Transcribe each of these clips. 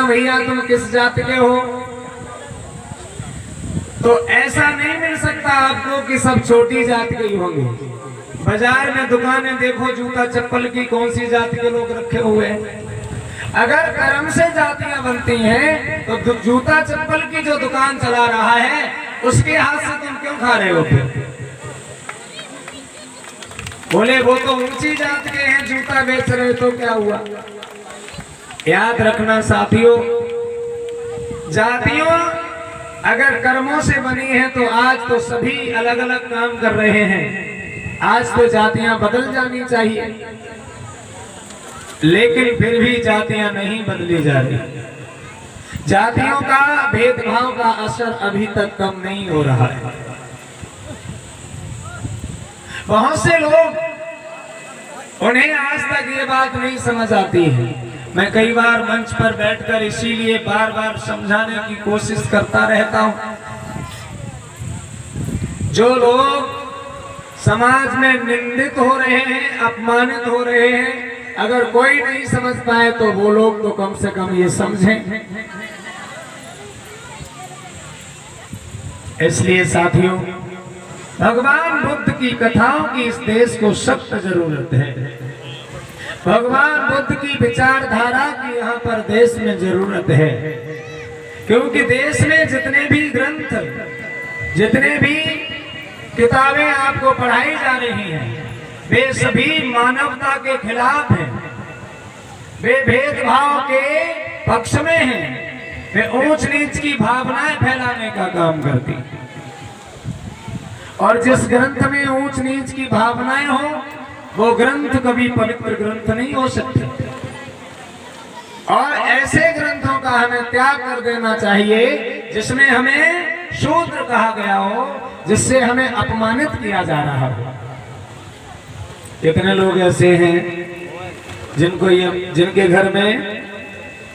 भैया तुम किस जाति के हो, तो ऐसा नहीं मिल सकता आपको कि सब छोटी जाति के ही होंगे। बाजार में दुकानें देखो जूता चप्पल की, कौन सी जाति के लोग रखे हुए हैं। अगर कर्म से जातियां बनती हैं तो जूता चप्पल की जो दुकान चला रहा है उसके हाथ से तुम क्यों खा रहे हो फिर? बोले वो तो ऊंची जात के हैं, जूता बेच रहे तो क्या हुआ? याद रखना साथियों, जातियों अगर कर्मों से बनी है तो आज तो सभी अलग अलग काम कर रहे हैं। आज तो जातियां बदल जानी चाहिए, लेकिन फिर भी जातियां नहीं बदली जा रही। जातियों का भेदभाव का असर अभी तक कम नहीं हो रहा है। बहुत से लोग, उन्हें आज तक ये बात नहीं समझ आती है। मैं कई बार मंच पर बैठकर इसीलिए बार बार समझाने की कोशिश करता रहता हूं। जो लोग समाज में निंदित हो रहे हैं, अपमानित हो रहे हैं, अगर कोई नहीं समझ पाए तो वो लोग तो कम से कम ये समझें। इसलिए साथियों, भगवान बुद्ध की कथाओं की इस देश को सख्त जरूरत है। भगवान बुद्ध की विचारधारा की यहाँ पर देश में जरूरत है, क्योंकि देश में जितने भी ग्रंथ, जितने भी किताबें आपको पढ़ाई जा रही हैं, वे सभी मानवता के खिलाफ हैं, वे भेदभाव के पक्ष में हैं, वे ऊंच नीच की भावनाएं फैलाने का काम करती हैं। और जिस ग्रंथ में ऊंच नीच की भावनाएं हो वो ग्रंथ कभी पवित्र ग्रंथ नहीं हो सकते। और ऐसे ग्रंथों का हमें त्याग कर देना चाहिए जिसमें हमें शूद्र कहा गया हो, जिससे हमें अपमानित किया जा रहा हो। कितने लोग ऐसे हैं जिनके घर में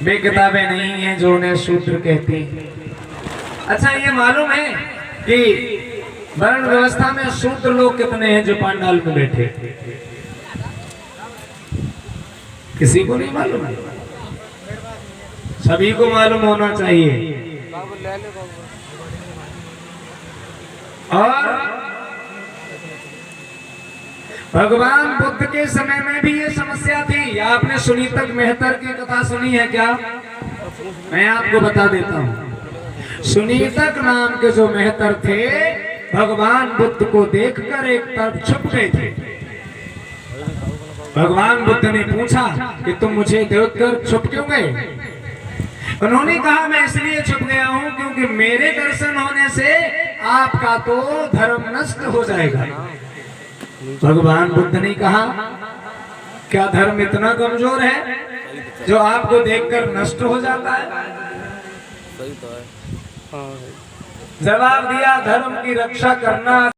वे किताबें नहीं हैं जो उन्हें शूद्र कहती हैं। अच्छा, ये मालूम है कि वर्ण व्यवस्था में शूद्र लोग कितने हैं जो पांडाल में बैठे? किसी को नहीं मालूम है? सभी को मालूम होना चाहिए। और भगवान बुद्ध के समय में भी ये समस्या थी। आपने सुनीतक मेहतर की कथा सुनी है क्या? मैं आपको बता देता हूँ। सुनीतक नाम के जो मेहतर थे, भगवान बुद्ध को देखकर एक तरफ छुप गए थे। भगवान बुद्ध ने पूछा कि तुम मुझे देखकर छुप क्यों गए? उन्होंने कहा, मैं इसलिए छुप गया हूं क्योंकि मेरे दर्शन होने से आपका तो धर्म नष्ट हो जाएगा। भगवान बुद्ध ने कहा, क्या धर्म इतना कमजोर है जो आपको देखकर नष्ट हो जाता है? जवाब दिया, धर्म की रक्षा करना